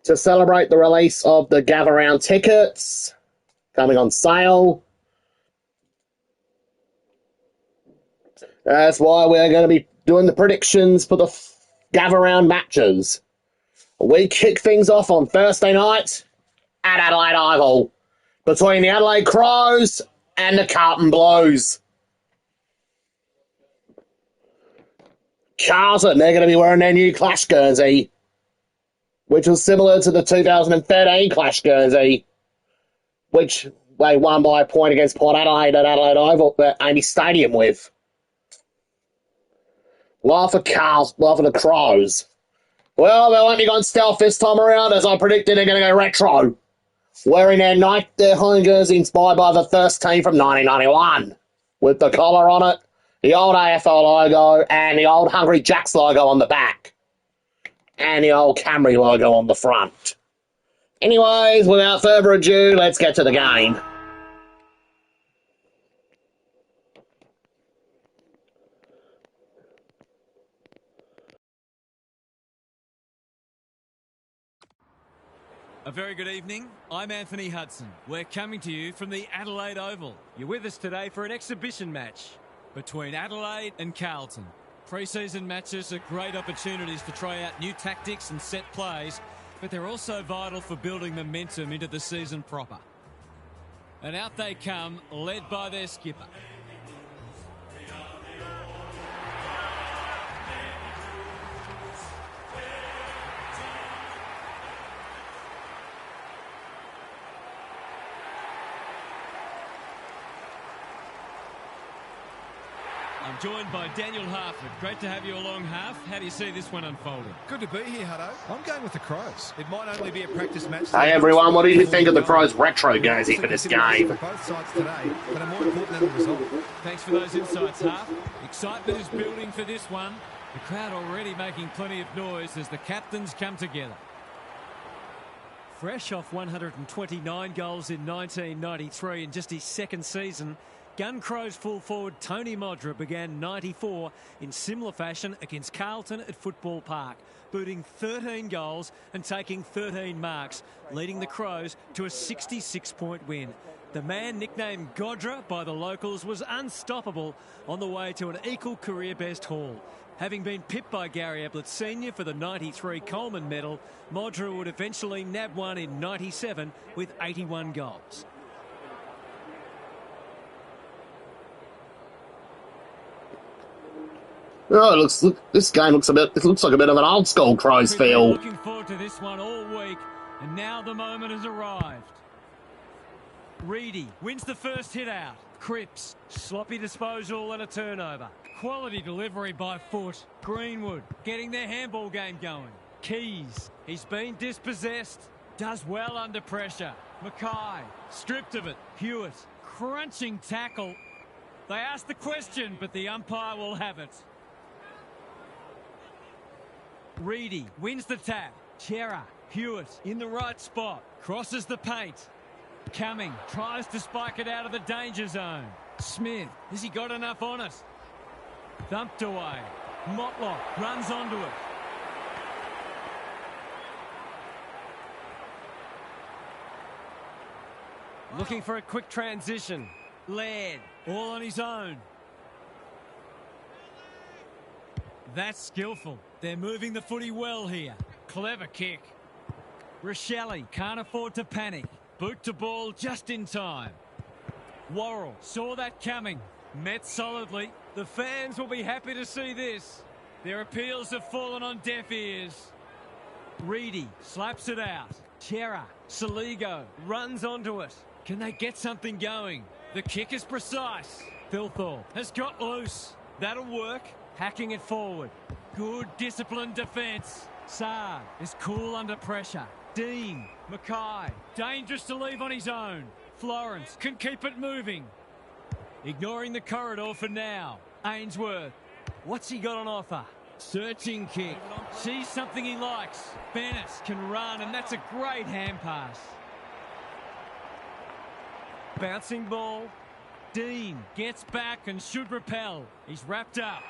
To celebrate the release of the Gather Round tickets coming on sale. That's why we're going to be doing the predictions for the Gather Round matches. We kick things off on Thursday night at Adelaide Oval between the Adelaide Crows and the Carlton Blues. Carlton, they're going to be wearing their new Clash Guernsey, which was similar to the 2013 Clash Guernsey, which they won by a point against Port Adelaide at Adelaide Oval at Amy Stadium with. Well, for the Crows. Well, they won't be going stealth this time around, as I predicted they're going to go retro, wearing their home jersey inspired by the first team from 1991, with the collar on it, the old AFL logo, and the old Hungry Jacks logo on the back, and the old Camry logo on the front. Anyways, without further ado, let's get to the game. A very good evening. I'm Anthony Hudson. We're coming to you from the Adelaide Oval. You're with us today for an exhibition match between Adelaide and Carlton. Pre-season matches are great opportunities to try out new tactics and set plays, but they're also vital for building momentum into the season proper. And out they come, led by their skipper. I'm joined by Daniel Harford. Great to have you along, Harf. How do you see this one unfolding? Good to be here, Hutto. I'm going with the Crows. It might only be a practice match. Hey everyone, what do you think of the Crows retro jersey for this game? Both sides today, but are more important than the result. Thanks for those insights, Harf. Excitement is building for this one. The crowd already making plenty of noise as the captains come together. Fresh off 129 goals in 1993 in just his second season, Gun Crows full forward Tony Modra began 94 in similar fashion against Carlton at Football Park, booting 13 goals and taking 13 marks, leading the Crows to a 66-point win. The man nicknamed Godra by the locals was unstoppable on the way to an equal career best haul. Having been pipped by Gary Ablett Sr. for the 93 Coleman medal, Modra would eventually nab one in 97 with 81 goals. Oh, this game looks like a bit of an old school Crows feel. Looking forward to this one all week, and now the moment has arrived. Reedy wins the first hit out. Cripps, sloppy disposal and a turnover. Quality delivery by foot. Greenwood getting their handball game going. Keys, he's been dispossessed, does well under pressure. Mackay, stripped of it. Hewitt, crunching tackle. They asked the question, but the umpire will have it. Reedy wins the tap. Chera, Hewitt in the right spot. Crosses the paint. Cumming tries to spike it out of the danger zone. Smith, has he got enough on it? Thumped away. Motlock runs onto it. Looking for a quick transition. Laird, all on his own. That's skillful. They're moving the footy well here. Clever kick. Rochelle can't afford to panic. Boot to ball just in time. Worrell saw that coming. Met solidly. The fans will be happy to see this. Their appeals have fallen on deaf ears. Reedy slaps it out. Chera, Saligo runs onto it. Can they get something going? The kick is precise. Thilthorpe has got loose. That'll work. Hacking it forward. Good disciplined defence. Saad is cool under pressure. Dean, Mackay, dangerous to leave on his own. Florence can keep it moving. Ignoring the corridor for now. Ainsworth, what's he got on offer? Searching kick. Sees something he likes. Bennett can run, and that's a great hand pass. Bouncing ball. Dean gets back and should repel. He's wrapped up.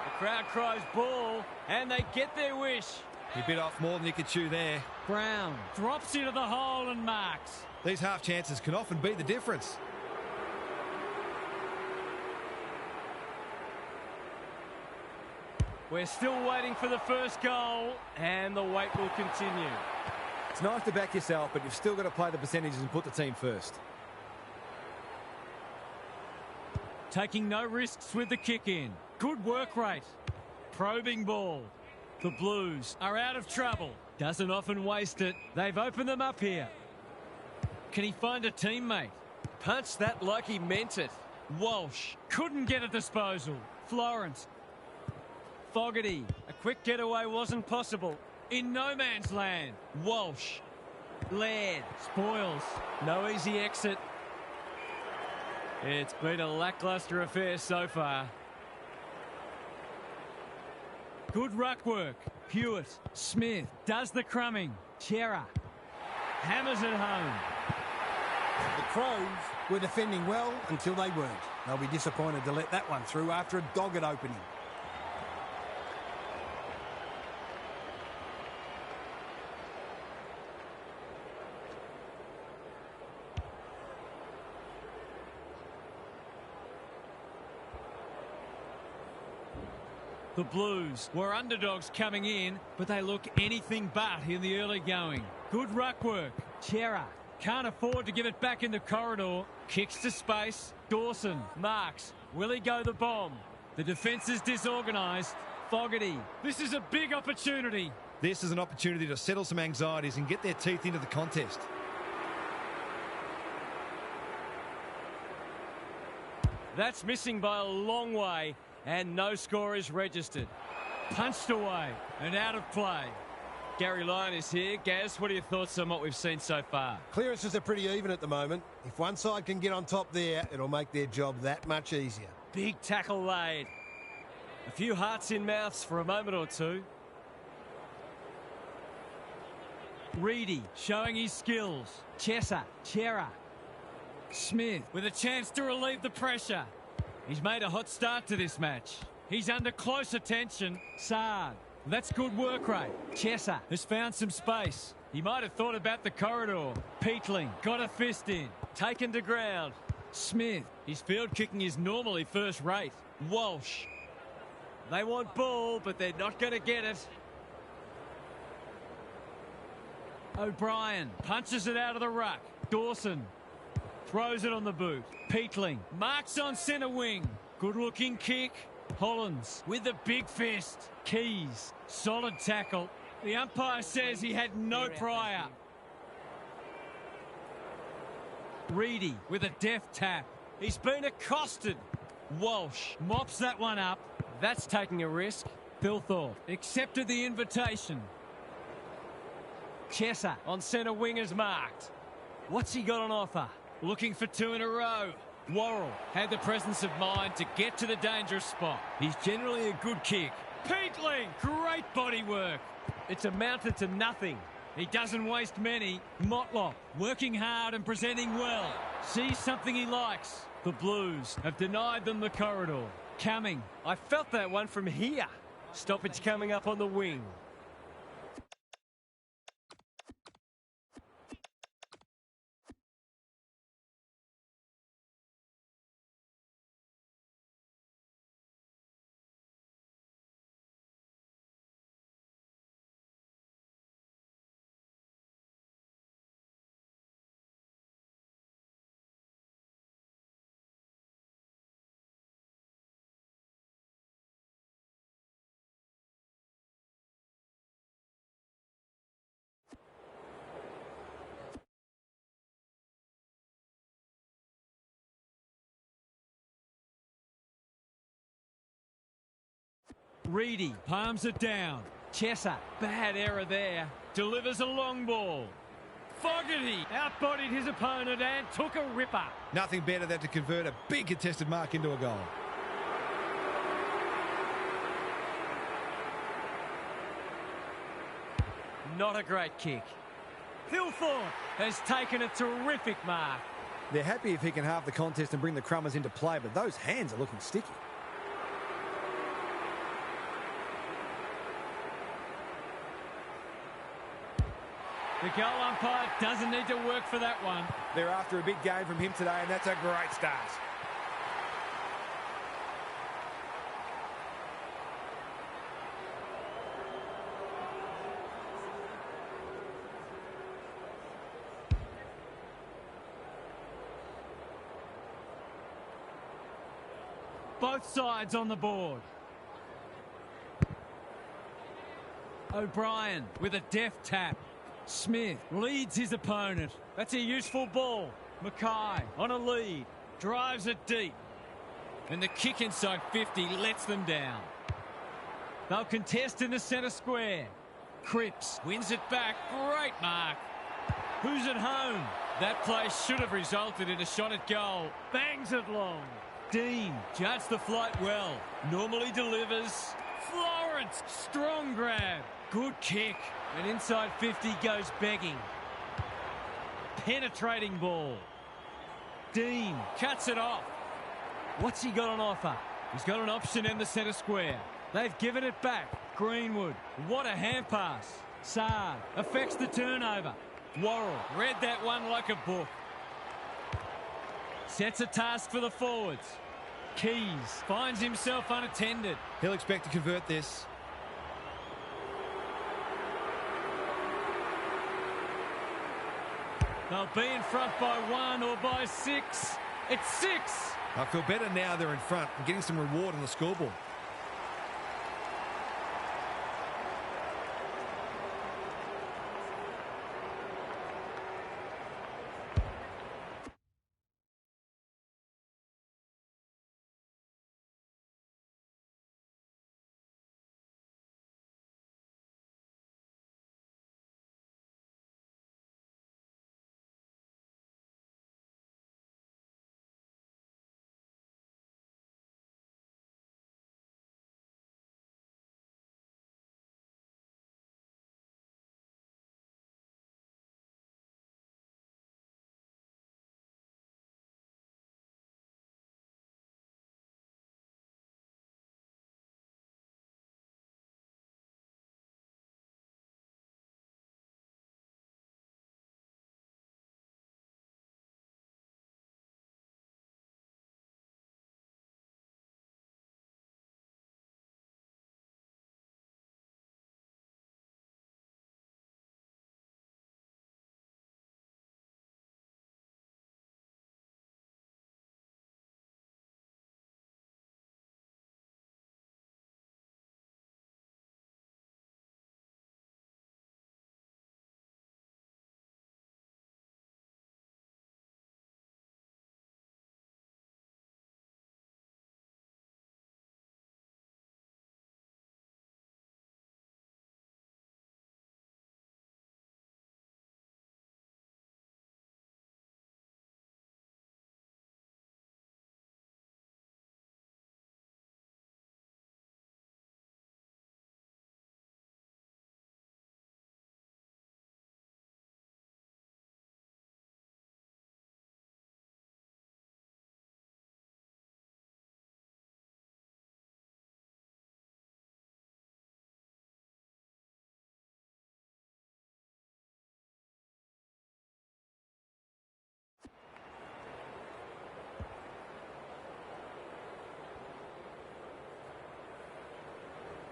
The crowd cries ball, and they get their wish. He bit off more than you could chew there. Brown drops into the hole and marks. These half chances can often be the difference. We're still waiting for the first goal, and the wait will continue. It's nice to back yourself, but you've still got to play the percentages and put the team first. Taking no risks with the kick in. Good work rate. Probing ball. The Blues are out of trouble. Doesn't often waste it. They've opened them up here. Can he find a teammate? Punched that like he meant it. Walsh couldn't get a disposal. Florence. Fogarty. A quick getaway wasn't possible. In no man's land. Walsh. Laird. Spoils. No easy exit. It's been a lacklustre affair so far. Good ruck work. Hewitt. Smith does the crumbing. Chera hammers it home. The Crows were defending well until they weren't. They'll be disappointed to let that one through after a dogged opening. The Blues were underdogs coming in, but they look anything but in the early going. Good ruck work. Chera can't afford to give it back in the corridor. Kicks to space. Dawson marks. Will he go the bomb? The defence is disorganised. Fogarty. This is a big opportunity. This is an opportunity to settle some anxieties and get their teeth into the contest. That's missing by a long way. And no score is registered. Punched away and out of play. Gary Lyon is here. Gaz, what are your thoughts on what we've seen so far? Clearances are pretty even at the moment. If one side can get on top there, it'll make their job that much easier. Big tackle laid. A few hearts in mouths for a moment or two. Reedy showing his skills. Chera. Smith with a chance to relieve the pressure. He's made a hot start to this match. He's under close attention. Saad. That's good work rate. Chesser has found some space. He might have thought about the corridor. Peatling got a fist in. Taken to ground. Smith. His field kicking is normally first rate. Walsh. They want ball, but they're not going to get it. O'Brien punches it out of the ruck. Dawson throws it on the boot. Peatling marks on centre wing. Good looking kick. Hollins with the big fist. Keys. Solid tackle. The umpire says he had no prior. Reedy with a deft tap. He's been accosted. Walsh mops that one up. That's taking a risk. Thilthorpe accepted the invitation. Chesser on centre wing is marked. What's he got on offer? Looking for two in a row. Worrell had the presence of mind to get to the dangerous spot. He's generally a good kick. Peatling, great body work. It's amounted to nothing. He doesn't waste many. Motlop working hard and presenting well. Sees something he likes. The Blues have denied them the corridor. Coming. I felt that one from here. Stoppage coming up on the wing. Reedy palms it down. Chesser, bad error there. Delivers a long ball. Fogarty outbodied his opponent and took a ripper. Nothing better than to convert a big contested mark into a goal. Not a great kick. Thilthorpe has taken a terrific mark. They're happy if he can halve the contest and bring the Crummers into play, but those hands are looking sticky. The goal umpire doesn't need to work for that one. They're after a big game from him today, and that's a great start. Both sides on the board. O'Brien with a deft tap. Smith leads his opponent. That's a useful ball. Mackay on a lead. Drives it deep. And the kick inside 50 lets them down. They'll contest in the centre square. Cripps wins it back. Great mark. Who's at home? That play should have resulted in a shot at goal. Bangs it long. Dean judged the flight well. Normally delivers. Florence, strong grab. Good kick. And inside 50 goes begging. Penetrating ball. Dean cuts it off. What's he got on offer? He's got an option in the centre square. They've given it back. Greenwood, what a hand pass. Saad affects the turnover. Worrell read that one like a book. Sets a task for the forwards. Keys finds himself unattended. He'll expect to convert this. They'll be in front by 1 or by 6. It's 6. I feel better now they're in front and getting some reward on the scoreboard.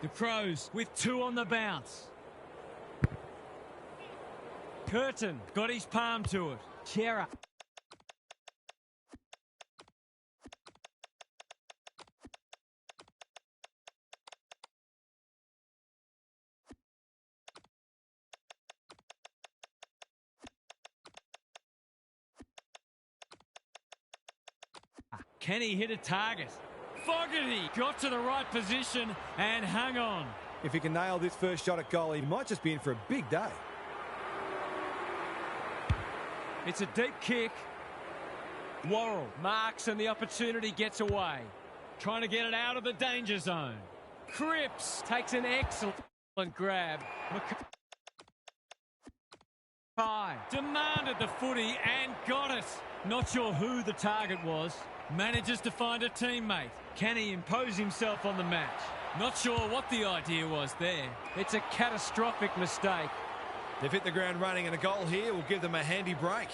The Crows with 2 on the bounce. Curtin got his palm to it. Chera. Can he hit a target? Fogarty got to the right position and hung on. If he can nail this first shot at goal, he might just be in for a big day. It's a deep kick. Worrell marks and the opportunity gets away. Trying to get it out of the danger zone. Cripps takes an excellent grab. Mackay demanded the footy and got it. Not sure who the target was. Manages to find a teammate. Can he impose himself on the match? Not sure what the idea was there. It's a catastrophic mistake. They've hit the ground running, and a goal here will give them a handy break.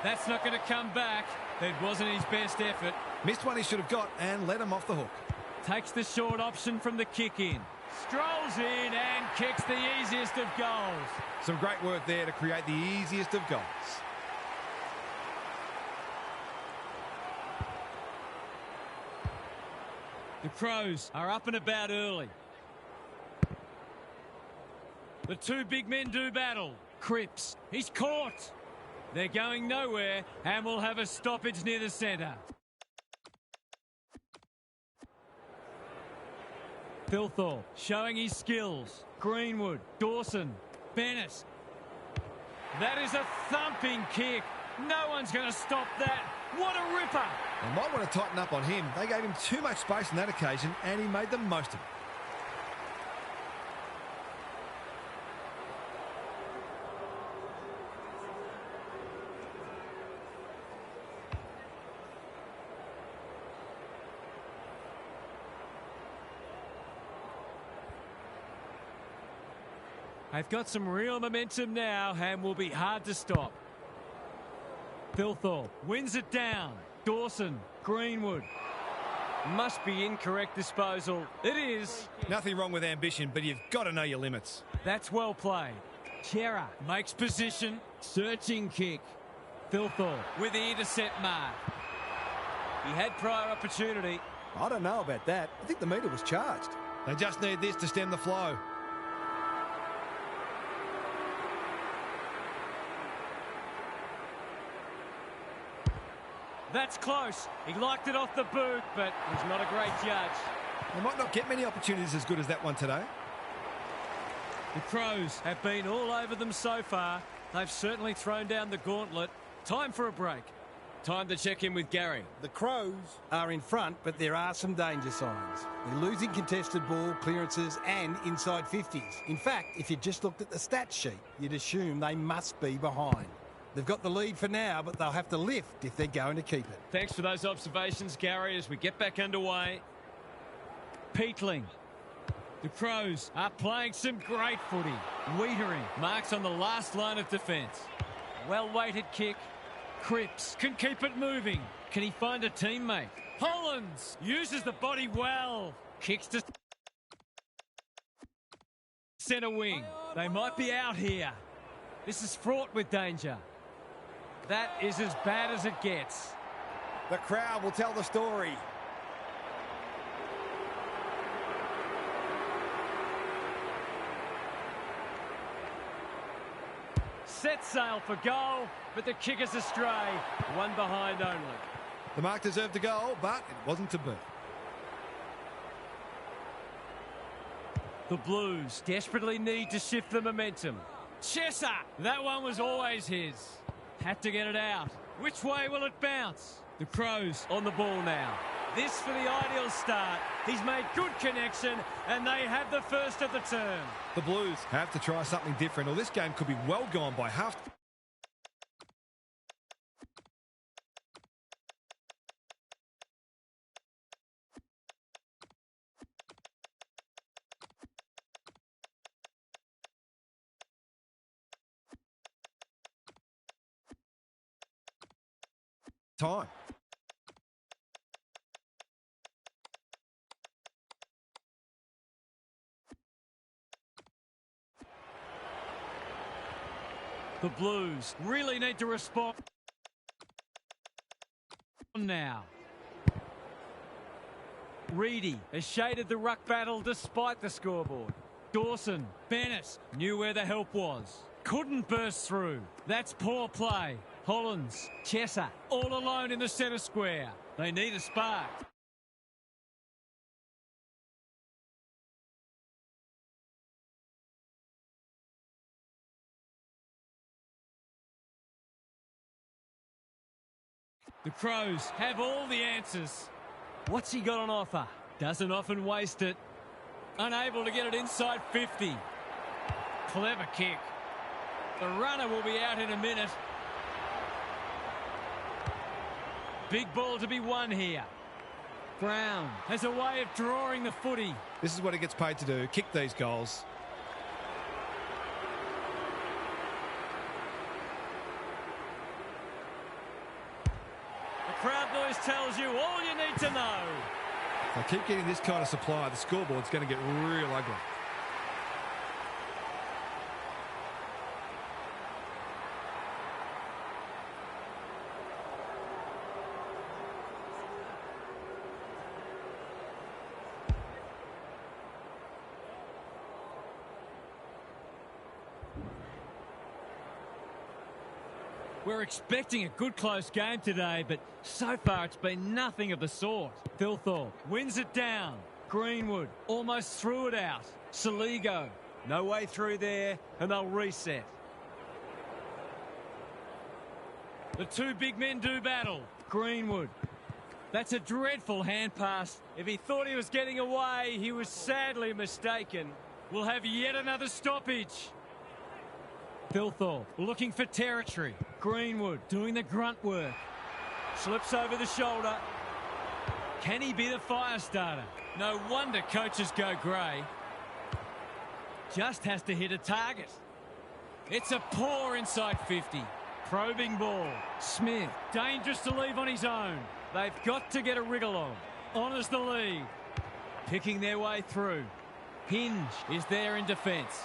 That's not going to come back. It wasn't his best effort. Missed one he should have got and let him off the hook. Takes the short option from the kick in. Strolls in and kicks the easiest of goals. Some great work there to create the easiest of goals. The Crows are up and about early. The two big men do battle. Cripps, he's caught. They're going nowhere and will have a stoppage near the centre. Thilthorpe showing his skills. Greenwood, Dawson, Bennett. That is a thumping kick. No one's going to stop that. What a ripper. They might want to tighten up on him. They gave him too much space on that occasion, and he made the most of it. They've got some real momentum now and will be hard to stop. Thilthorpe wins it down. Dawson, Greenwood. Must be incorrect disposal. It is. Nothing wrong with ambition, but you've got to know your limits. That's well played. Chera makes position. Searching kick. Thilthorpe with the intercept mark. He had prior opportunity. I don't know about that. I think the meter was charged. They just need this to stem the flow. That's close. He liked it off the boot, but he's not a great judge. They might not get many opportunities as good as that one today. The Crows have been all over them so far. They've certainly thrown down the gauntlet. Time for a break. Time to check in with Gary. The Crows are in front, but there are some danger signs. They're losing contested ball, clearances and inside 50s. In fact, if you just looked at the stats sheet, you'd assume they must be behind. They've got the lead for now, but they'll have to lift if they're going to keep it. Thanks for those observations, Gary, as we get back underway. Peatling. The Crows are playing some great footy. Wiedering marks on the last line of defence. Well-weighted kick. Cripps can keep it moving. Can he find a teammate? Hollands uses the body well. Kicks to centre wing. They might be out here. This is fraught with danger. That is as bad as it gets. The crowd will tell the story. Set sail for goal, but the kick is astray. One behind only. The mark deserved a goal, but it wasn't to be. The Blues desperately need to shift the momentum. Chesser, that one was always his. Had to get it out. Which way will it bounce? The Crows on the ball now. This for the ideal start. He's made good connection, and they have the first of the term. The Blues have to try something different, or this game could be well gone by half. Time. The Blues really need to respond now. Reedy has shaded the ruck battle despite the scoreboard. Dawson, Bennett knew where the help was. Couldn't burst through. That's poor play. Hollands, Chesser, all alone in the centre square. They need a spark. The Crows have all the answers. What's he got on offer? Doesn't often waste it. Unable to get it inside 50. Clever kick. The runner will be out in a minute. Big ball to be won here. Brown has a way of drawing the footy. This is what he gets paid to do, kick these goals. The crowd noise tells you all you need to know. If they keep getting this kind of supply, the scoreboard's going to get real ugly. We're expecting a good close game today, but so far it's been nothing of the sort. Thilthorpe wins it down. Greenwood almost threw it out. Saligo, no way through there, and they'll reset. The two big men do battle. Greenwood. That's a dreadful hand pass. If he thought he was getting away, he was sadly mistaken. We'll have yet another stoppage. Thilthorpe looking for territory. Greenwood doing the grunt work. Slips over the shoulder. Can he be the fire starter? No wonder coaches go grey. Just has to hit a target. It's a poor inside 50. Probing ball. Smith, dangerous to leave on his own. They've got to get a wriggle on. Honours the lead. Picking their way through. Hinge is there in defence.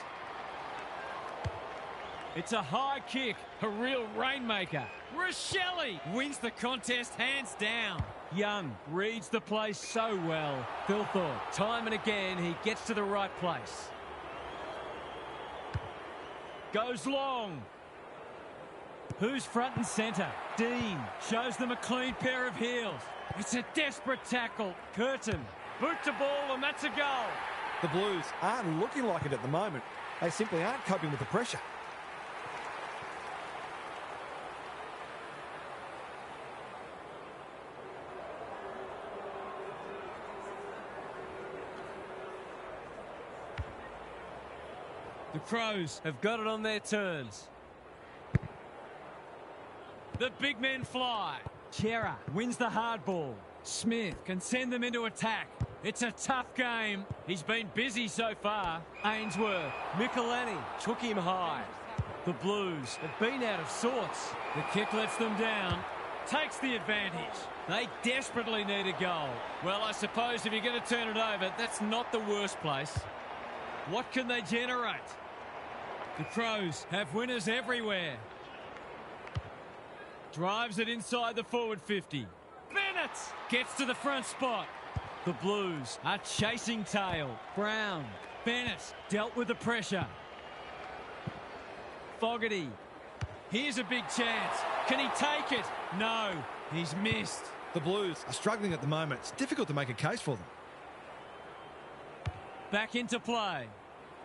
It's a high kick, a real rainmaker. Rochelle wins the contest hands down. Young reads the place so well. Thilthorpe, time and again, he gets to the right place. Goes long. Who's front and centre? Dean shows them a clean pair of heels. It's a desperate tackle. Curtin, boot to ball, and that's a goal. The Blues aren't looking like it at the moment. They simply aren't coping with the pressure. The Crows have got it on their turns. The big men fly. Chera wins the hard ball. Smith can send them into attack. It's a tough game. He's been busy so far. Ainsworth, Michelini took him high. The Blues have been out of sorts. The kick lets them down. Takes the advantage. They desperately need a goal. Well, I suppose if you're going to turn it over, that's not the worst place. What can they generate? The Crows have winners everywhere. Drives it inside the forward 50. Bennett gets to the front spot. The Blues are chasing tail. Brown. Bennett dealt with the pressure. Fogarty. Here's a big chance. Can he take it? No, he's missed. The Blues are struggling at the moment. It's difficult to make a case for them. Back into play.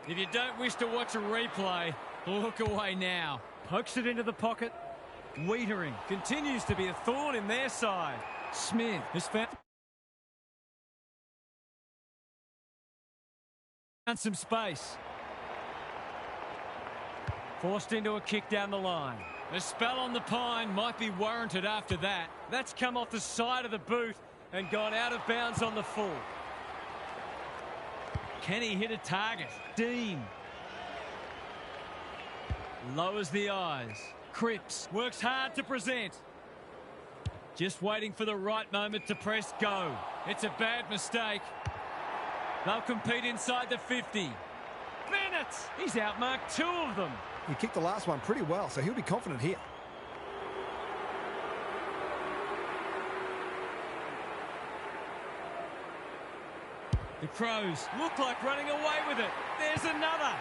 If you don't wish to watch a replay, look away now. Pokes it into the pocket. Wiedering continues to be a thorn in their side. Smith has found some space. Forced into a kick down the line. A spell on the pine might be warranted after that. That's come off the side of the boot and gone out of bounds on the full. Can he hit a target? Dean. Lowers the eyes. Cripps works hard to present. Just waiting for the right moment to press go. It's a bad mistake. They'll compete inside the 50. Bennett! He's outmarked two of them. He kicked the last one pretty well, so he'll be confident here. The Crows look like running away with it. There's another.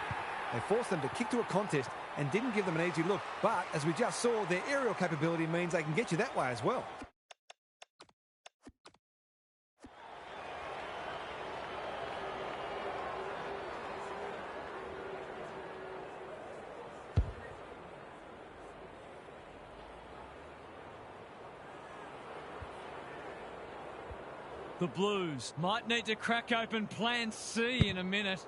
They forced them to kick to a contest and didn't give them an easy look. But, as we just saw, their aerial capability means they can get you that way as well. The Blues might need to crack open plan C in a minute.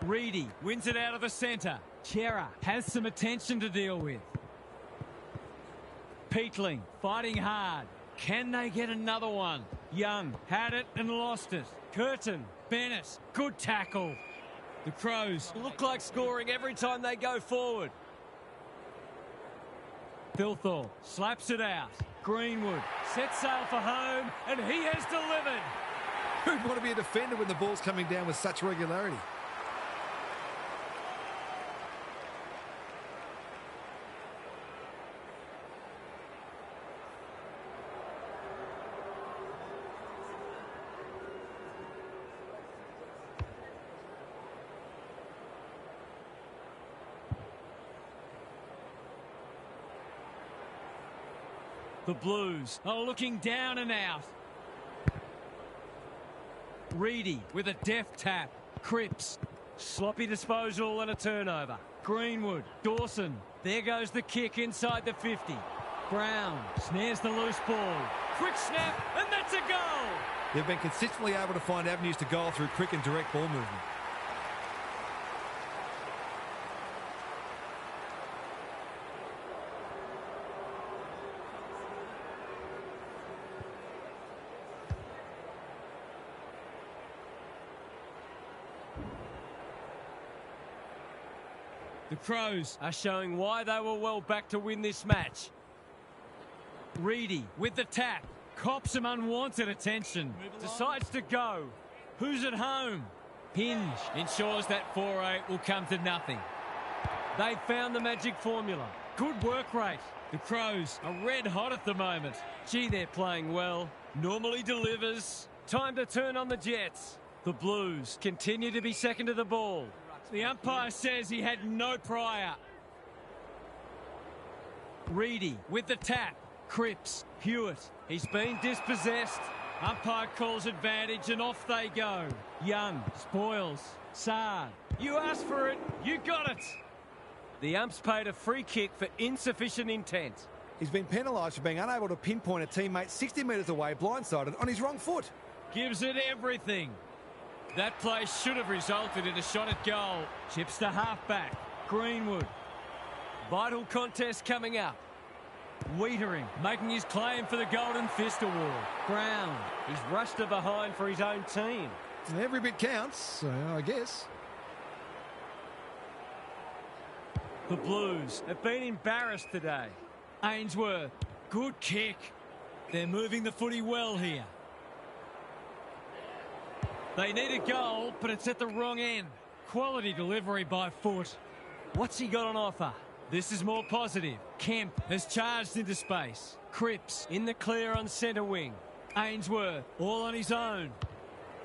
Reedy wins it out of the centre. Chera has some attention to deal with. Peatling fighting hard. Can they get another one? Young had it and lost it. Curtin, Bennett, good tackle. The Crows look like scoring every time they go forward. Filthorpe slaps it out. Greenwood sets sail for home, and he has delivered. Who'd want to be a defender when the ball's coming down with such regularity? The Blues are looking down and out. Reedy with a deft tap. Cripps. Sloppy disposal and a turnover. Greenwood. Dawson. There goes the kick inside the 50. Brown snares the loose ball. Quick snap, and that's a goal. They've been consistently able to find avenues to goal through quick and direct ball movement. The Crows are showing why they were well back to win this match. Reedy with the tap. Cops some unwanted attention. Decides to go. Who's at home? Hinge ensures that 4-8 will come to nothing. They've found the magic formula. Good work rate. The Crows are red hot at the moment. Gee, they're playing well. Normally delivers. Time to turn on the Jets. The Blues continue to be second to the ball. The umpire says he had no prior. Reedy with the tap. Cripps. Hewitt. He's been dispossessed. Umpire calls advantage and off they go. Young. Spoils. Saad. You asked for it. You got it. The umps paid a free kick for insufficient intent. He's been penalised for being unable to pinpoint a teammate 60 metres away blindsided on his wrong foot. Gives it everything. That play should have resulted in a shot at goal. Chips to half-back. Greenwood. Vital contest coming up. Wiedering making his claim for the Golden Fist Award. Brown. He's rushed to behind for his own team. Every bit counts, I guess. The Blues have been embarrassed today. Ainsworth. Good kick. They're moving the footy well here. They need a goal, but it's at the wrong end. Quality delivery by foot. What's he got on offer? This is more positive. Kemp has charged into space. Cripps in the clear on centre wing. Ainsworth all on his own.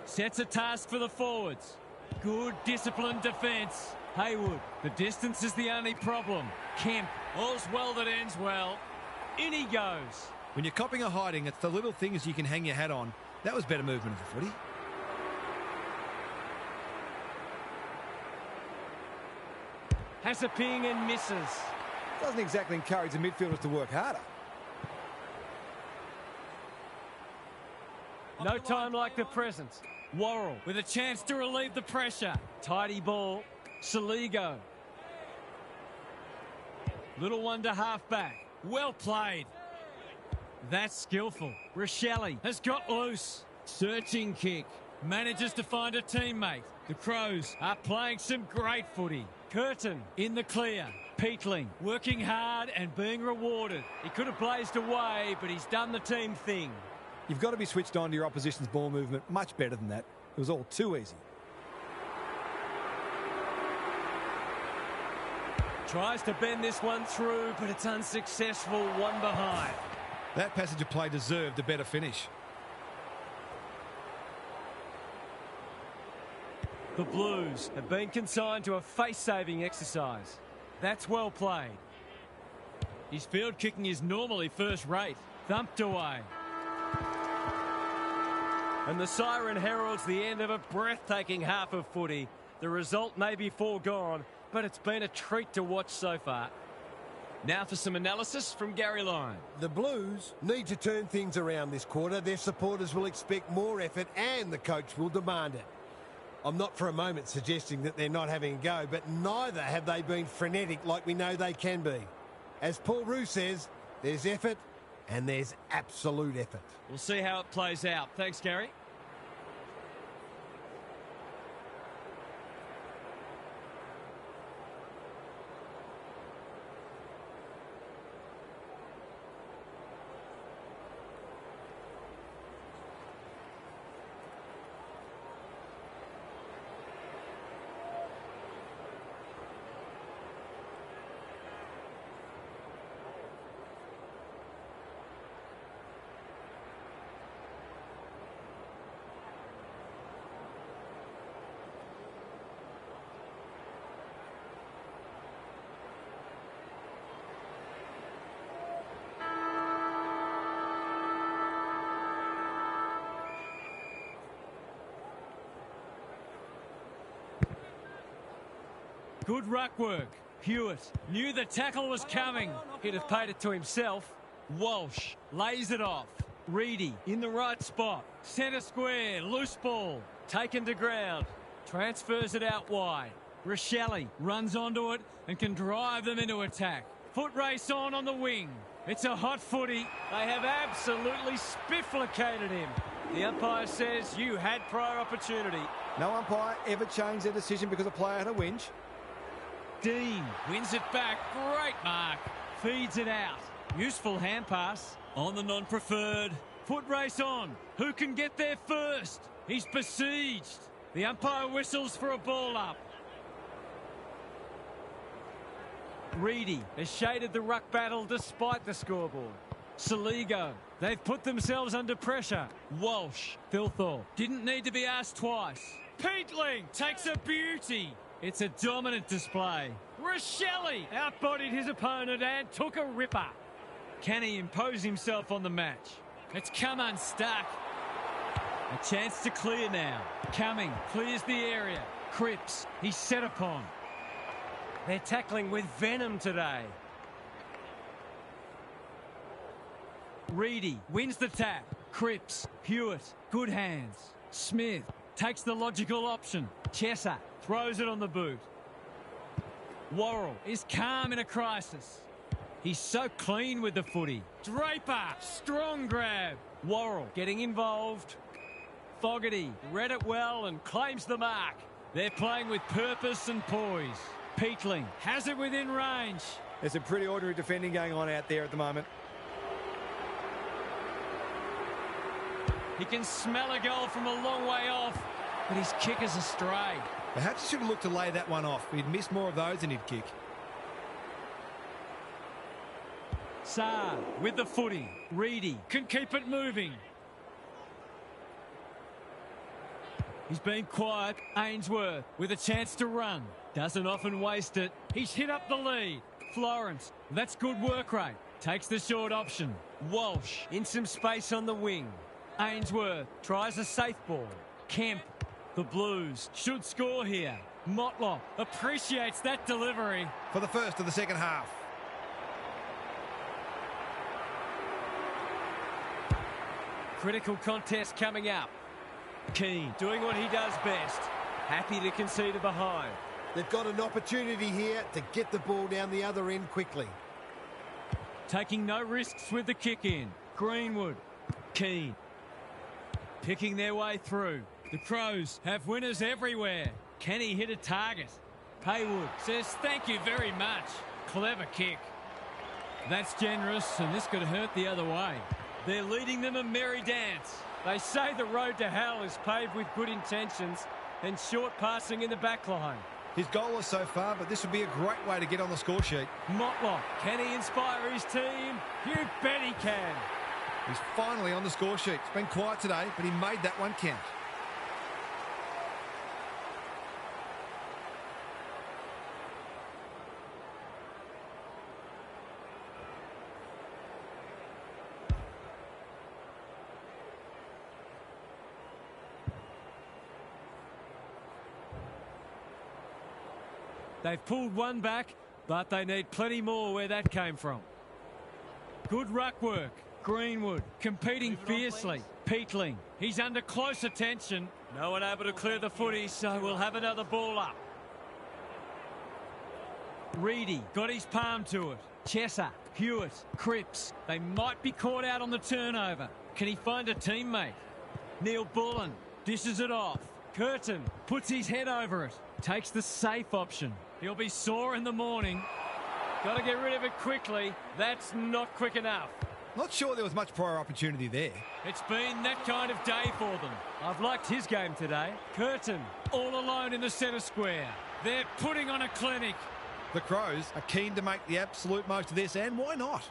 Sets a task for the forwards. Good disciplined defence. Haywood. The distance is the only problem. Kemp. All's well that ends well. In he goes. When you're copping a hiding, it's the little things you can hang your hat on. That was better movement of the footy. Has a ping and misses. Doesn't exactly encourage the midfielders to work harder. No time like the present. Worrell with a chance to relieve the pressure. Tidy ball. Saligo. Little one to half-back. Well played. That's skillful. Rochelle has got loose. Searching kick. Manages to find a teammate. The Crows are playing some great footy. Curtin in the clear. Peatling working hard and being rewarded. He could have blazed away, but he's done the team thing. You've got to be switched on to your opposition's ball movement much better than that. It was all too easy. Tries to bend this one through, but it's unsuccessful. One behind. That passage of play deserved a better finish. The Blues have been consigned to a face-saving exercise. That's well played. His field kicking is normally first rate. Thumped away. And the siren heralds the end of a breathtaking half of footy. The result may be foregone, but it's been a treat to watch so far. Now for some analysis from Gary Lyon. The Blues need to turn things around this quarter. Their supporters will expect more effort and the coach will demand it. I'm not for a moment suggesting that they're not having a go, but neither have they been frenetic like we know they can be. As Paul Roux says, there's effort And there's absolute effort. We'll see how it plays out. Thanks, Gary. Good ruck work. Hewitt knew the tackle was coming. He'd have paid it to himself. Walsh lays it off. Reedy in the right spot. Centre square, loose ball. Taken to ground. Transfers it out wide. Rochelle runs onto it and can drive them into attack. Foot race on the wing. It's a hot footy. They have absolutely spifflicated him. The umpire says you had prior opportunity. No umpire ever changed their decision because a player had a whinge. Dean wins it back. Great mark. Feeds it out. Useful hand pass on the non-preferred. Foot race on. Who can get there first? He's besieged. The umpire whistles for a ball up. Reedy has shaded the ruck battle despite the scoreboard. Saligo, they've put themselves under pressure. Walsh, Filthorpe, didn't need to be asked twice. Peatling takes a beauty. It's a dominant display. Rochelle outbodied his opponent and took a ripper. Can he impose himself on the match? It's come unstuck. A chance to clear now. Cumming clears the area. Cripps, he's set upon. They're tackling with venom today. Reedy wins the tap. Cripps, Hewitt, good hands. Smith takes the logical option. Chesser throws it on the boot. Worrell is calm in a crisis. He's so clean with the footy. Draper, strong grab. Worrell getting involved. Fogarty read it well and claims the mark. They're playing with purpose and poise. Peatling has it within range. There's some pretty ordinary defending going on out there at the moment. He can smell a goal from a long way off, but his kick is astray. Perhaps he should have looked to lay that one off. He'd miss more of those than he'd kick. Saar with the footy. Reedy can keep it moving. He's been quiet. Ainsworth with a chance to run. Doesn't often waste it. He's hit up the lead. Florence, that's good work rate. Takes the short option. Walsh in some space on the wing. Ainsworth tries a safe ball. Kemp, the Blues should score here. Motlop appreciates that delivery. For the first of the second half. Critical contest coming up. Keane doing what he does best. Happy to concede a behind. They've got an opportunity here to get the ball down the other end quickly. Taking no risks with the kick in. Greenwood. Keane. Picking their way through. The Crows have winners everywhere. Can he hit a target? Haywood says thank you very much. Clever kick. That's generous, and this could hurt the other way. They're leading them a merry dance. They say the road to hell is paved with good intentions and short passing in the back line. His goal is so far, but this would be a great way to get on the score sheet. Motlop, can he inspire his team? You bet he can. He's finally on the score sheet. It's been quiet today, but he made that one count. They've pulled one back, but they need plenty more where that came from. Good ruck work. Greenwood competing fiercely. Peatling, he's under close attention. No one able to clear the footy, so we'll have another ball up. Reedy got his palm to it. Chesser Hewitt, Cripps. They might be caught out on the turnover. Can he find a teammate? Neil Bullen dishes it off. Curtin puts his head over it. Takes the safe option. He'll be sore in the morning. Got to get rid of it quickly. That's not quick enough. Not sure there was much prior opportunity there. It's been that kind of day for them. I've liked his game today. Curtin all alone in the centre square. They're putting on a clinic. The Crows are keen to make the absolute most of this, and why not?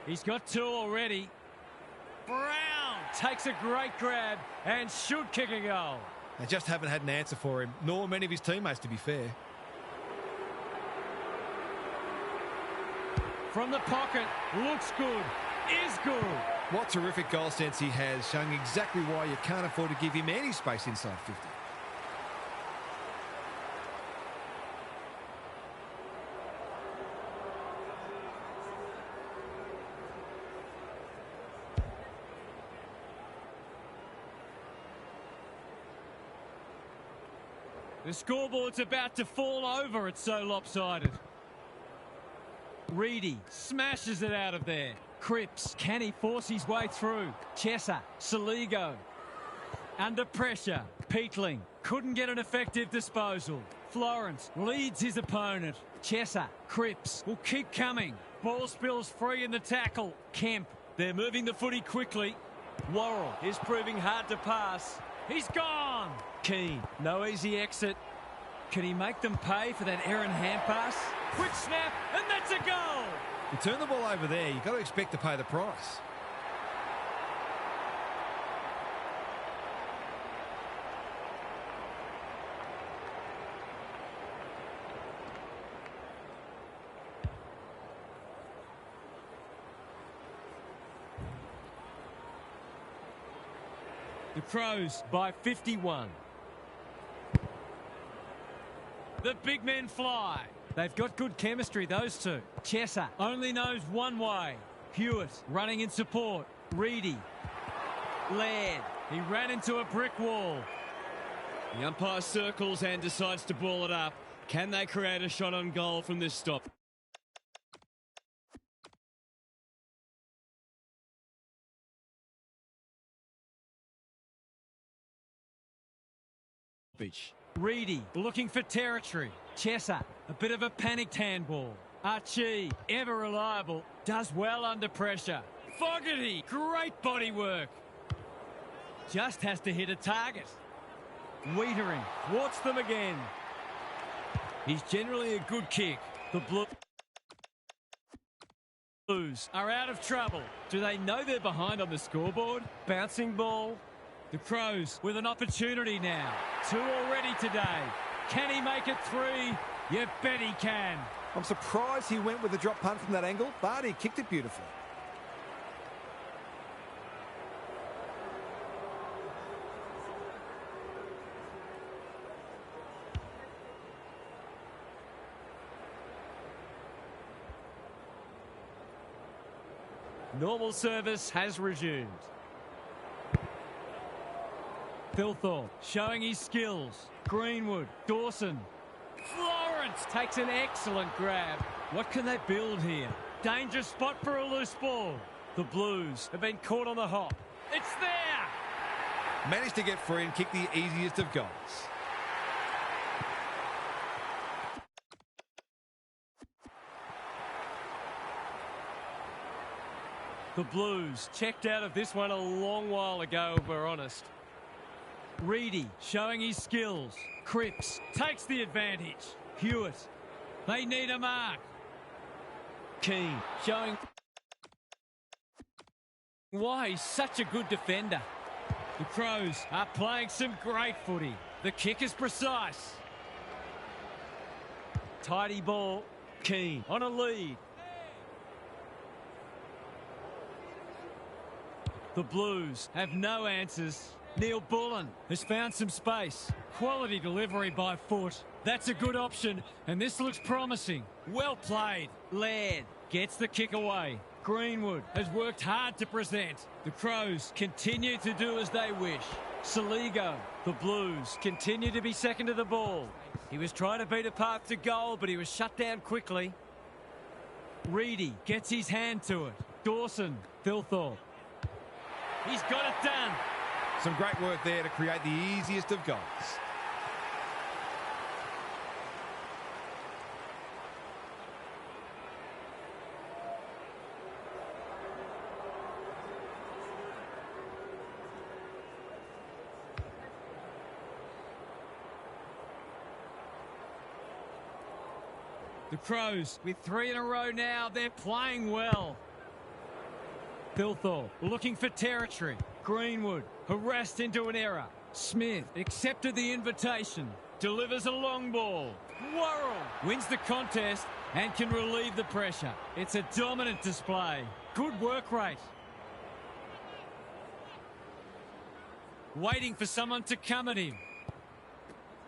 He's got two already. Brown takes a great grab and should kick a goal. They just haven't had an answer for him, nor many of his teammates, to be fair. From the pocket, looks good, is good. What terrific goal sense he has, showing exactly why you can't afford to give him any space inside 50. The scoreboard's about to fall over, it's so lopsided. Reedy smashes it out of there. Cripps, can he force his way through? Chesser, Saligo. Under pressure, Peatling couldn't get an effective disposal. Florence leads his opponent. Chesser, Cripps will keep coming. Ball spills free in the tackle. Kemp, they're moving the footy quickly. Worrell is proving hard to pass. He's gone! Keane, no easy exit. Can he make them pay for that errant hand pass? Quick snap, and that's a goal! You turn the ball over there, you've got to expect to pay the price. The Crows by 51. The big men fly. They've got good chemistry, those two. Chesser only knows one way. Hewitt running in support. Reedy. Laird. He ran into a brick wall. The umpire circles and decides to ball it up. Can they create a shot on goal from this stop? Reedy looking for territory. Chesser, a bit of a panicked handball. Archie, ever reliable, does well under pressure. Fogarty, great body work. Just has to hit a target. Wiedering thwarts them again. He's generally a good kick. The Blues are out of trouble. Do they know they're behind on the scoreboard? Bouncing ball. The Crows with an opportunity now. Two already today. Can he make it three? You bet he can. I'm surprised he went with the drop punt from that angle, but he kicked it beautifully. Normal service has resumed. Thilthorpe showing his skills. Greenwood, Dawson. Florence takes an excellent grab. What can they build here? Dangerous spot for a loose ball. The Blues have been caught on the hop. It's there! Managed to get free and kick the easiest of goals. The Blues checked out of this one a long while ago, if we're honest. Reedy showing his skills. Cripps takes the advantage. Hewitt, they need a mark. Keane showing why he's such a good defender. The Crows are playing some great footy. The kick is precise. Tidy ball. Keane on a lead. The Blues have no answers. Neil Bullen has found some space. Quality delivery by foot. That's a good option, and this looks promising. Well played. Laird gets the kick away. Greenwood has worked hard to present. The Crows continue to do as they wish. Saligo, the Blues, continue to be second to the ball. He was trying to beat a path to goal, but he was shut down quickly. Reedy gets his hand to it. Dawson, Thilthorpe. He's got it done. Some great work there to create the easiest of goals. The Crows with 3 in a row now. They're playing well. Thilthorpe looking for territory. Greenwood harassed into an error. Smith accepted the invitation. Delivers a long ball. Worrell wins the contest and can relieve the pressure. It's a dominant display. Good work rate. Waiting for someone to come at him.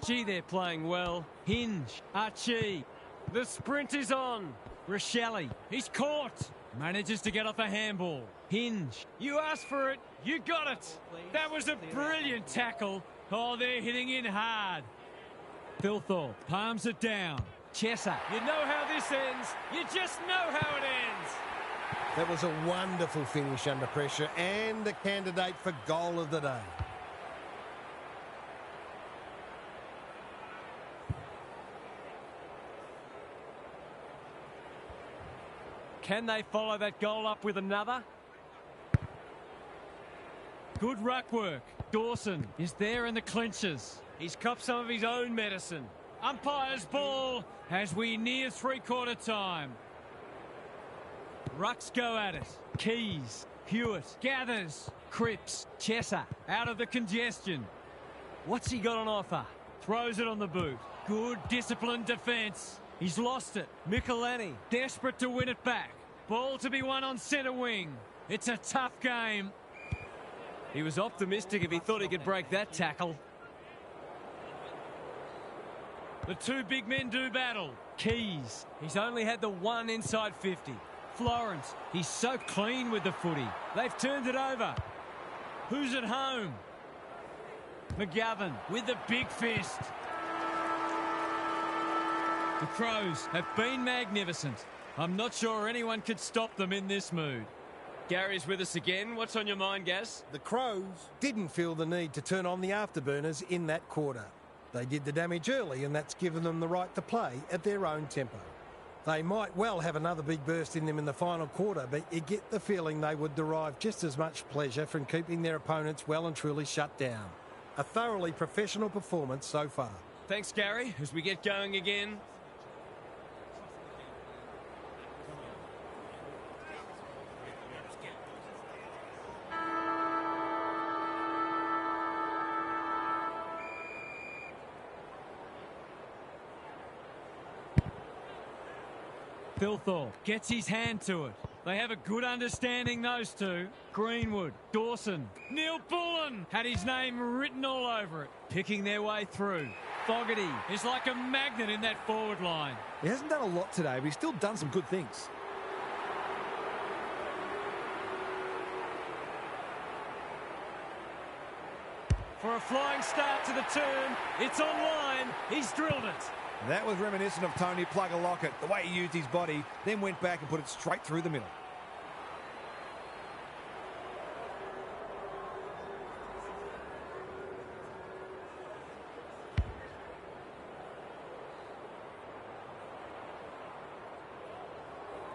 Gee, they're playing well. Hinge, Archie. The sprint is on. Rochelle, he's caught. Manages to get off a handball. Hinge, you asked for it, you got it. That was a brilliant tackle. Oh, they're hitting in hard. Thilthorpe palms it down. Chesser, you know how this ends. You just know how it ends. That was a wonderful finish under pressure and a candidate for goal of the day. Can they follow that goal up with another? Good ruck work. Dawson is there in the clinches. He's copped some of his own medicine. Umpire's ball as we near three-quarter time. Rucks go at it. Keys, Hewitt, gathers. Cripps, Chesser, out of the congestion. What's he got on offer? Throws it on the boot. Good disciplined defence. He's lost it. Michelini, desperate to win it back. Ball to be won on centre wing. It's a tough game. He was optimistic if he thought he could break that tackle. The two big men do battle. Keys, he's only had the one inside 50. Florence, he's so clean with the footy. They've turned it over. Who's at home? McGovern with the big fist. The Crows have been magnificent. I'm not sure anyone could stop them in this mood. Gary's with us again. What's on your mind, Gaz? The Crows didn't feel the need to turn on the afterburners in that quarter. They did the damage early, and that's given them the right to play at their own tempo. They might well have another big burst in them in the final quarter, but you get the feeling they would derive just as much pleasure from keeping their opponents well and truly shut down. A thoroughly professional performance so far. Thanks, Gary. As we get going again. Thilthorpe gets his hand to it. They have a good understanding, those two. Greenwood, Dawson, Neil Bullen had his name written all over it, picking their way through. Fogarty is like a magnet in that forward line. He hasn't done a lot today, but he's still done some good things. For a flying start to the turn, it's online. He's drilled it. That was reminiscent of Tony Plugger-Lockett, the way he used his body, then went back and put it straight through the middle.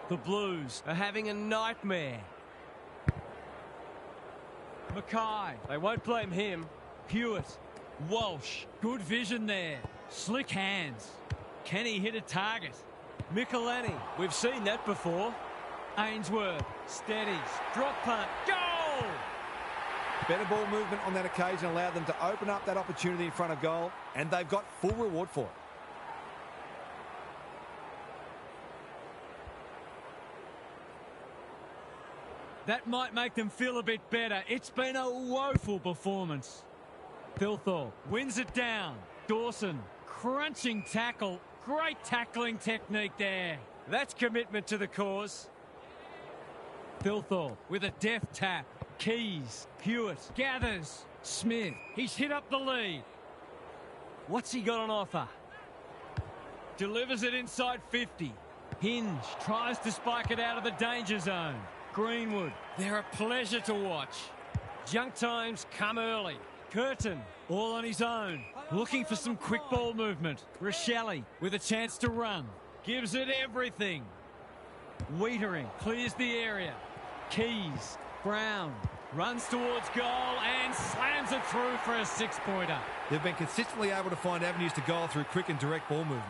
The Blues are having a nightmare. Mackay, they won't blame him. Hewitt, Walsh, good vision there. Slick hands. Can he hit a target? Michelini, we've seen that before. Ainsworth, steadies, drop punt, goal! Better ball movement on that occasion allowed them to open up that opportunity in front of goal, and they've got full reward for it. That might make them feel a bit better. It's been a woeful performance. Thilthorpe wins it down. Dawson, crunching tackle. Great tackling technique there. That's commitment to the cause. Thilthorpe with a deft tap. Keys. Hewitt gathers. Smith. He's hit up the lead. What's he got on offer? Delivers it inside 50. Hinge tries to spike it out of the danger zone. Greenwood, they're a pleasure to watch. Junk times come early. Curtin, all on his own, looking for some quick ball movement. Rochelle with a chance to run. Gives it everything. Wiedering clears the area. Keys, Brown, runs towards goal and slams it through for a 6-pointer. They've been consistently able to find avenues to goal through quick and direct ball movement.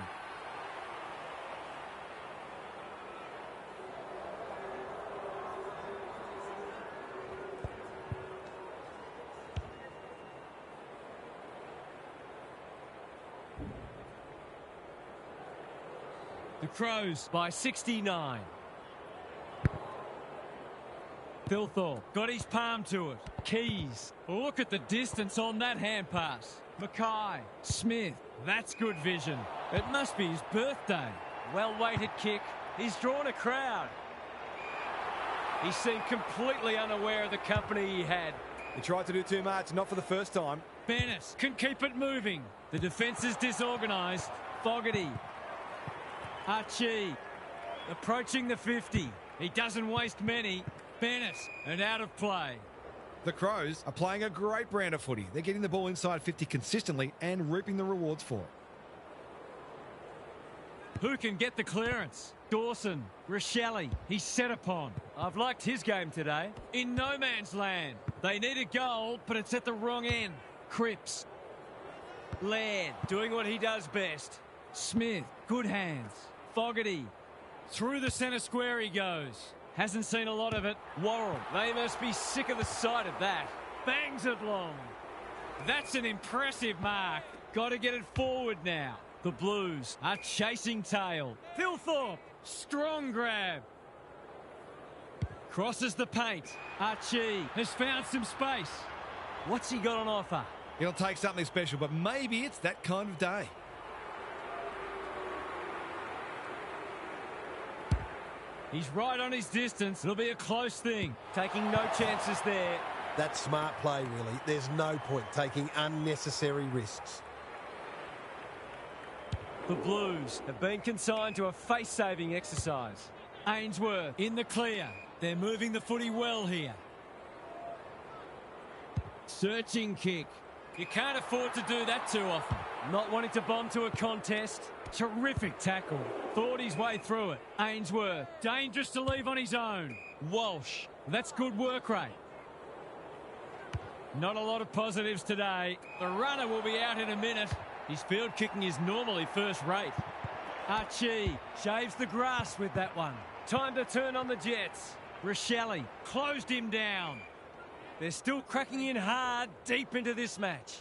The Crows by 69. Thilthorpe got his palm to it. Keys. Look at the distance on that hand pass. Mackay. Smith. That's good vision. It must be his birthday. Well-weighted kick. He's drawn a crowd. He seemed completely unaware of the company he had. He tried to do too much, not for the first time. Bennett can keep it moving. The defence is disorganised. Fogarty. Archie. Approaching the 50. He doesn't waste many. Bennett and out of play. The Crows are playing a great brand of footy. They're getting the ball inside 50 consistently and reaping the rewards for it. Who can get the clearance? Dawson, Rochelle, he's set upon. I've liked his game today. In no man's land. They need a goal, but it's at the wrong end. Cripps. Laird, doing what he does best. Smith, good hands. Fogarty, through the centre square he goes. Hasn't seen a lot of it. Worrell, they must be sick of the sight of that. Bangs it long. That's an impressive mark. Got to get it forward now. The Blues are chasing tail. Thilthorpe, strong grab. Crosses the paint. Archie has found some space. What's he got on offer? It'll take something special, but maybe it's that kind of day. He's right on his distance. It'll be a close thing. Taking no chances there. That's smart play, really. There's no point taking unnecessary risks. The Blues have been consigned to a face-saving exercise. Ainsworth in the clear. They're moving the footy well here. Searching kick. You can't afford to do that too often. Not wanting to bomb to a contest. Terrific tackle. Thought his way through it. Ainsworth, dangerous to leave on his own. Walsh, that's good work rate. Not a lot of positives today. The runner will be out in a minute. His field kicking is normally first rate. Archie shaves the grass with that one. Time to turn on the Jets. Rochelle closed him down. They're still cracking in hard deep into this match.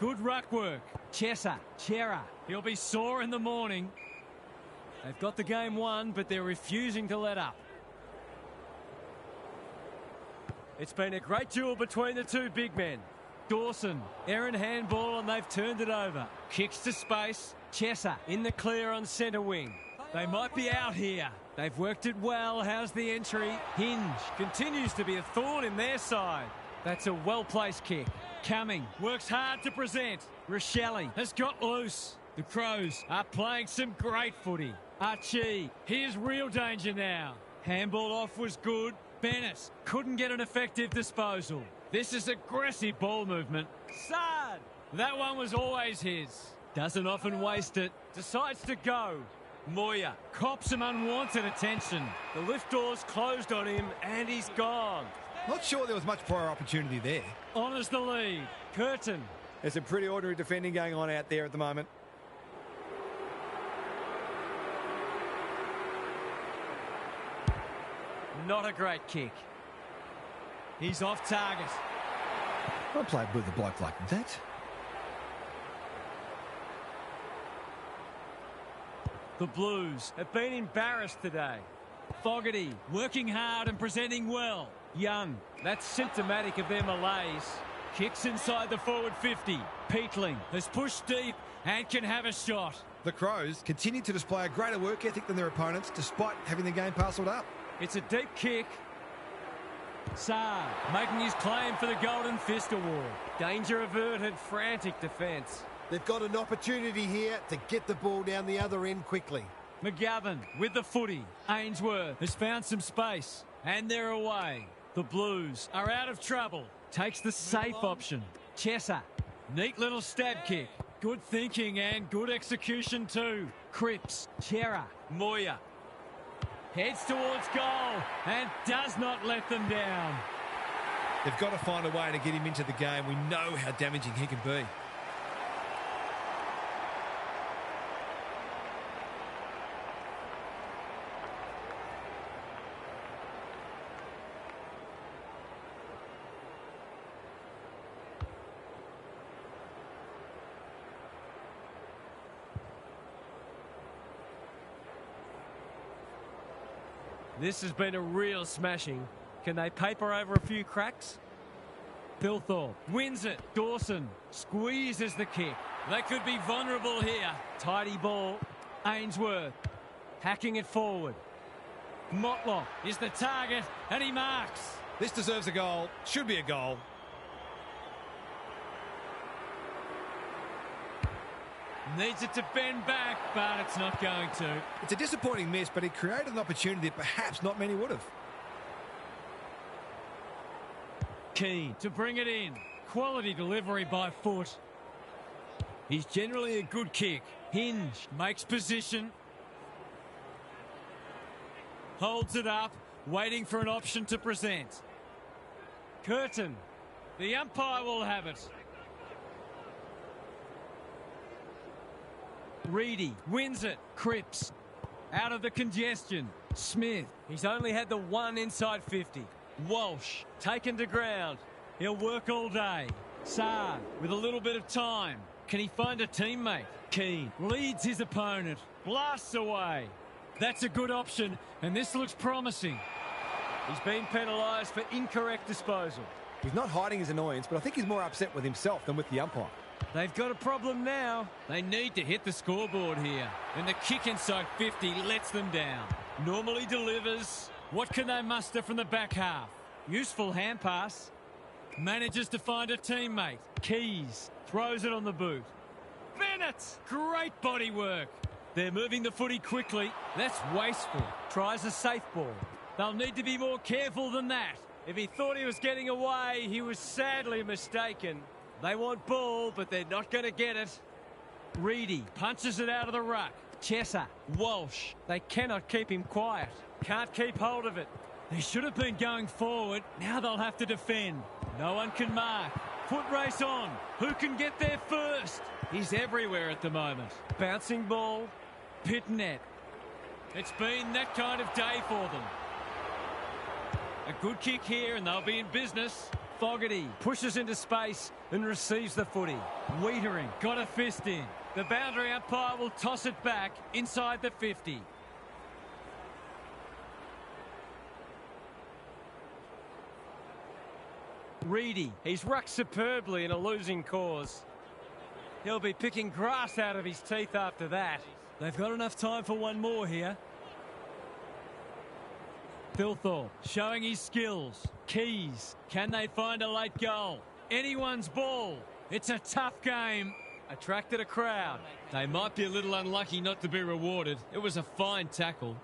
Good ruck work. Chera. He'll be sore in the morning. They've got the game won, but they're refusing to let up. It's been a great duel between the two big men. Dawson, errant handball, and they've turned it over. Kicks to space. Chesser in the clear on centre wing. They might be out here. They've worked it well. How's the entry? Hinge continues to be a thorn in their side. That's a well-placed kick. Cumming works hard to present. Rochelle has got loose. The Crows are playing some great footy. Archie, here's real danger now. Handball off was good. Bennett couldn't get an effective disposal. This is aggressive ball movement. Sard, that one was always his. Doesn't often waste it. Decides to go. Moya cops some unwanted attention. The lift door's closed on him and he's gone. Not sure there was much prior opportunity there. Honours the lead. Curtin. There's some pretty ordinary defending going on out there at the moment. Not a great kick. He's off target. I played with a bloke like that. The Blues have been embarrassed today. Fogarty working hard and presenting well. Young, that's symptomatic of their malaise. Kicks inside the forward 50. Peatling has pushed deep and can have a shot. The Crows continue to display a greater work ethic than their opponents despite having the game parcelled up. It's a deep kick. Saar making his claim for the Golden Fist Award. Danger averted, frantic defence. They've got an opportunity here to get the ball down the other end quickly. McGovern with the footy. Ainsworth has found some space and they're away. The Blues are out of trouble. Takes the safe option. Chesser. Neat little stab kick. Good thinking and good execution too. Cripps. Chera. Moya. Heads towards goal and does not let them down. They've got to find a way to get him into the game. We know how damaging he can be. This has been a real smashing. Can they paper over a few cracks? Thilthorpe wins it. Dawson squeezes the kick. They could be vulnerable here. Tidy ball. Ainsworth hacking it forward. Motlock is the target and he marks. This deserves a goal. Should be a goal. Needs it to bend back, but it's not going to. It's a disappointing miss, but he created an opportunity that perhaps not many would have. Keen to bring it in. Quality delivery by foot. He's generally a good kick. Hinge makes position. Holds it up, waiting for an option to present. Curtin. The umpire will have it. Reedy wins it. Cripps out of the congestion. Smith. He's only had the one inside 50. Walsh taken to ground. He'll work all day. Saar with a little bit of time. Can he find a teammate? Keane leads his opponent. Blasts away. That's a good option and this looks promising. He's been penalised for incorrect disposal. He's not hiding his annoyance, but I think he's more upset with himself than with the umpire. They've got a problem now. They need to hit the scoreboard here. And the kick inside 50 lets them down. Normally delivers. What can they muster from the back half? Useful hand pass. Manages to find a teammate. Keys throws it on the boot. Bennett! Great body work. They're moving the footy quickly. That's wasteful. Tries a safe ball. They'll need to be more careful than that. If he thought he was getting away, he was sadly mistaken. They want ball, but they're not going to get it. Reedy punches it out of the ruck. Chesser, Walsh. They cannot keep him quiet. Can't keep hold of it. They should have been going forward. Now they'll have to defend. No one can mark. Foot race on. Who can get there first? He's everywhere at the moment. Bouncing ball. Pit net. It's been that kind of day for them. A good kick here and they'll be in business. Fogarty pushes into space and receives the footy. Wiedering got a fist in. The boundary umpire will toss it back inside the 50. Reedy, he's rucked superbly in a losing cause. He'll be picking grass out of his teeth after that. They've got enough time for one more here. Thilthorpe showing his skills. Keys. Can they find a late goal? Anyone's ball. It's a tough game. Attracted a crowd. They might be a little unlucky not to be rewarded. It was a fine tackle.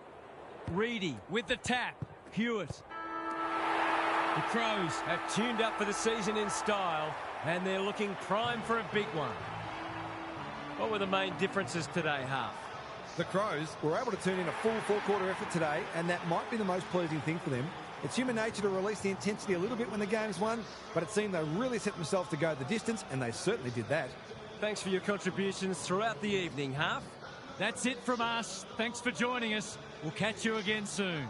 Reedy with the tap. Hewitt. The Crows have tuned up for the season in style and they're looking prime for a big one. What were the main differences today, Half? The Crows were able to turn in a full four-quarter effort today, and that might be the most pleasing thing for them. It's human nature to release the intensity a little bit when the game's won, but it seemed they really set themselves to go the distance, and they certainly did that. Thanks for your contributions throughout the evening, Half. That's it from us. Thanks for joining us. We'll catch you again soon.